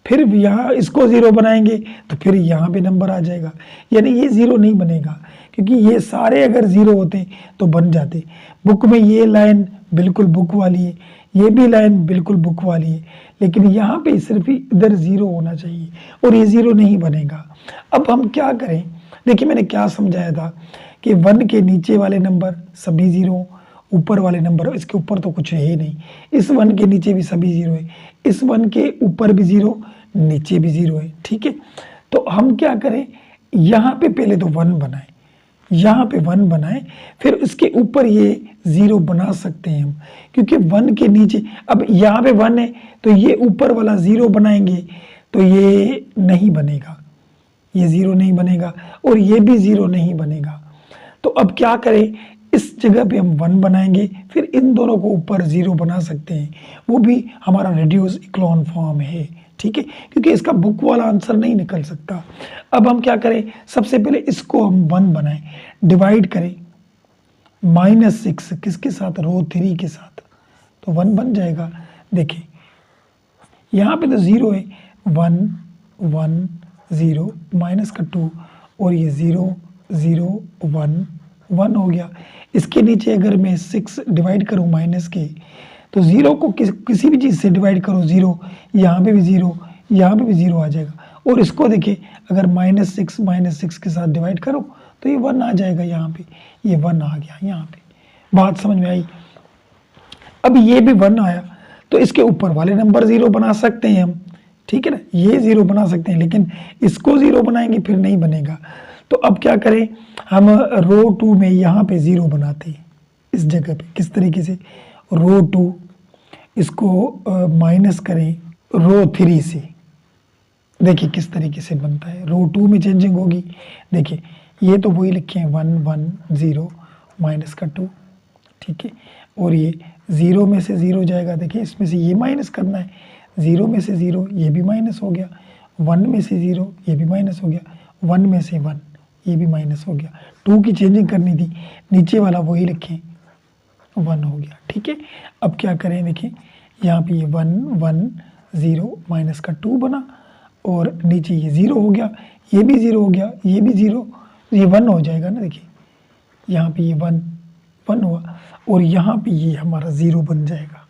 A: फिर यहाँ इसको 0 बनाएंगे तो फिर यहाँ पे नंबर आ जाएगा, यानी ये 0 नहीं बनेगा, क्योंकि ये सारे अगर 0 होते तो बन जाते। बुक में ये लाइन बिल्कुल बुक वाली है, ये भी लाइन बिल्कुल बुक वाली है, लेकिन यहाँ पे सिर्फ इधर 0 होना चाहिए, और ये 0 नहीं बनेगा। अब हम क्या करें, देखिए मैंने क्या समझाया था कि 1 के नीचे वाले नंबर सभी 0, ऊपर वाले नंबर, इसके ऊपर तो कुछ है ही नहीं, इस 1 के नीचे भी सभी 0 है, इस 1 के ऊपर भी 0, नीचे भी 0 है, ठीक है। तो हम क्या करें, यहाँ पे पहले तो 1 बनाएं, यहाँ पे 1 बनाएं, फिर उसके ऊपर ये 0 बना सकते हैं हम, क्योंकि 1 के नीचे, अब यहाँ पे 1 है तो ये ऊपर वाला 0 बनाएंगे तो ये नहीं बनेगा, ये 0 नहीं बनेगा, और ये भी 0 नहीं बनेगा। तो अब क्या करें, इस जगह पे हम 1 बनाएंगे, फिर इन दोनों को ऊपर 0 बना सकते हैं, वो भी हमारा रिड्यूस इक्लोन फॉर्म है, ठीक है, क्योंकि इसका बुक वाला आंसर नहीं निकल सकता। अब हम क्या करें, सबसे पहले इसको हम 1 बनाएं, डिवाइड करें -6 किसके साथ, रो 3 के साथ, तो 1 बन जाएगा। देखिए यहाँ पे तो 0 है, 1 1 0 माइनस का 2, और ये 0 0 1 1 हो गया। इसके नीचे अगर मैं 6 डिवाइड करूँ माइनस के, तो 0 को किसी भी चीज़ से डिवाइड करो 0, यहाँ पे भी 0, यहाँ पे भी 0 आ जाएगा। और इसको देखिए अगर -6 के साथ डिवाइड करो तो ये 1 आ जाएगा, यहाँ पे ये 1 आ गया। यहाँ पे बात समझ में आई। अब ये भी 1 आया तो इसके ऊपर वाले नंबर 0 बना सकते हैं हम, ठीक है ना, ये 0 बना सकते हैं, लेकिन इसको 0 बनाएंगे फिर नहीं बनेगा। तो अब क्या करें, हम रो 2 में यहाँ पे 0 बनाते हैं इस जगह पे, किस तरीके से, रो 2 इसको माइनस करें रो 3 से, देखिए किस तरीके से बनता है। रो 2 में चेंजिंग होगी, देखिए ये तो वही लिखे हैं 1 1 0 माइनस का 2, ठीक है, और ये 0 में से 0 जाएगा, देखिए इसमें से ये माइनस करना है, 0 में से 0 ये भी माइनस हो गया, 1 में से 0 ये भी माइनस हो गया, 1 में से 1 ये भी माइनस हो गया। 2 की चेंजिंग करनी थी, नीचे वाला वही लिखें 1 हो गया, ठीक है। अब क्या करें, देखिए यहाँ पे ये 1 1 0 माइनस का 2 बना, और नीचे ये 0 हो गया, ये भी 0 हो गया, ये भी 0, ये 1 हो जाएगा ना, देखिए यहाँ पे ये 1 1 हुआ, और यहाँ पे ये हमारा 0 बन जाएगा,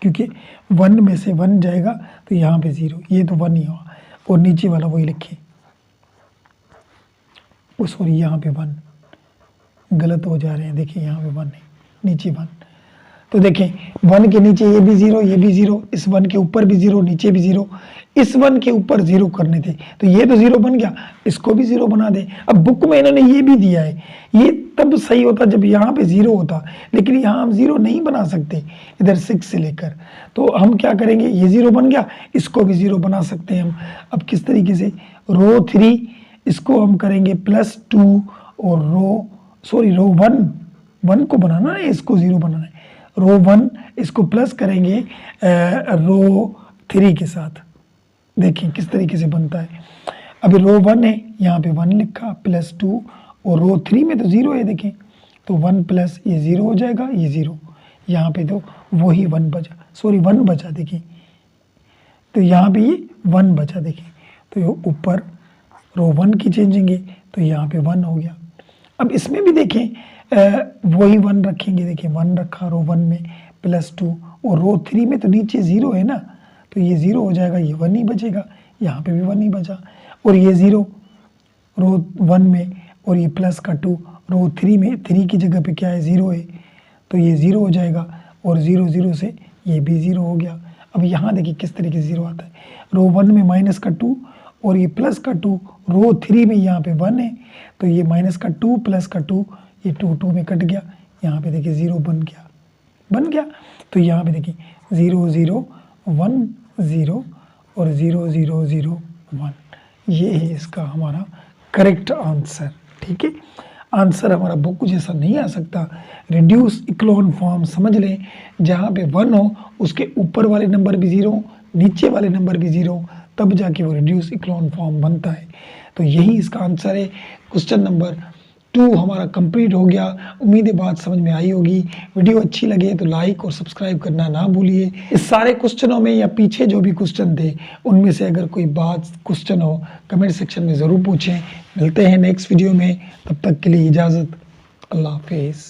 A: क्योंकि 1 में से 1 जाएगा तो यहाँ पे 0, ये तो 1 ही हुआ, और नीचे वाला वही लिखे, सॉरी यहाँ पे 1 गलत हो जा रहे हैं। देखिए यहाँ पे 1 है, नीचे 1। तो देखें 1 के नीचे ये भी 0, ये भी 0, इस 1 के ऊपर भी 0, नीचे भी 0, इस 1 के ऊपर 0 करने थे, तो ये तो 0 बन गया, इसको भी 0 बना दे। अब बुक में इन्होंने ये भी दिया है, ये तब सही होता जब यहाँ पे 0 होता, लेकिन यहाँ हम 0 नहीं बना सकते इधर 6 से लेकर, तो हम क्या करेंगे, ये 0 बन गया, इसको भी 0 बना सकते हैं हम। अब किस तरीके से, रो 3 इसको हम करेंगे +2 और रो 1 को बनाना है, इसको 0 बनाना है, रो 1 इसको प्लस करेंगे रो 3 के साथ। देखिए किस तरीके से बनता है। अभी रो 1 है, यहाँ पे 1 लिखा +2 और रो 3 में तो 0 है, देखें तो 1 प्लस ये 0 हो जाएगा, ये 0, यहाँ पे तो वही 1 बचा, 1 बचा, देखिए तो यहाँ पे ये 1 बचा, देखिए तो ये ऊपर रो 1 की चेंजेंगे तो यहाँ पे 1 हो गया। अब इसमें भी देखें वही 1 रखेंगे, देखिए 1 रखा रो 1 में +2 और रो 3 में तो नीचे 0 है ना, तो ये 0 हो जाएगा, ये 1 ही बचेगा, यहाँ पे भी 1 ही बचा, और ये 0 रो 1 में और ये प्लस का 2 रो 3 में, 3 की जगह पे क्या है 0 है, तो ये 0 हो जाएगा और 0 0 से ये भी 0 हो गया। अब यहाँ देखिए किस तरीके से 0 आता है, रो 1 में -2 और ये प्लस का 2, रो 3 में यहाँ पे 1 है, तो ये -2 प्लस का 2, ये 2 में कट गया, यहाँ पे देखिए 0 बन गया। तो यहाँ पे देखिए 0 0 1 0 और 0 0 0 1, ये है इसका हमारा करेक्ट आंसर। ठीक है, आंसर हमारा बुक जैसा नहीं आ सकता, रिड्यूस इक्लोन फॉर्म समझ लें, जहाँ पे 1 हो उसके ऊपर वाले नंबर भी 0 हो, नीचे वाले नंबर भी 0 हो, तब जाके वो रिड्यूस इक्लोन फॉर्म बनता है। तो यही इसका आंसर है। क्वेश्चन नंबर 2 हमारा कंप्लीट हो गया। उम्मीद है बात समझ में आई होगी। वीडियो अच्छी लगे तो लाइक और सब्सक्राइब करना ना भूलिए। इस सारे क्वेश्चनों में या पीछे जो भी क्वेश्चन थे उनमें से अगर कोई बात क्वेश्चन हो कमेंट सेक्शन में ज़रूर पूछें। मिलते हैं नेक्स्ट वीडियो में, तब तक के लिए इजाज़त, अल्लाह हाफिज़।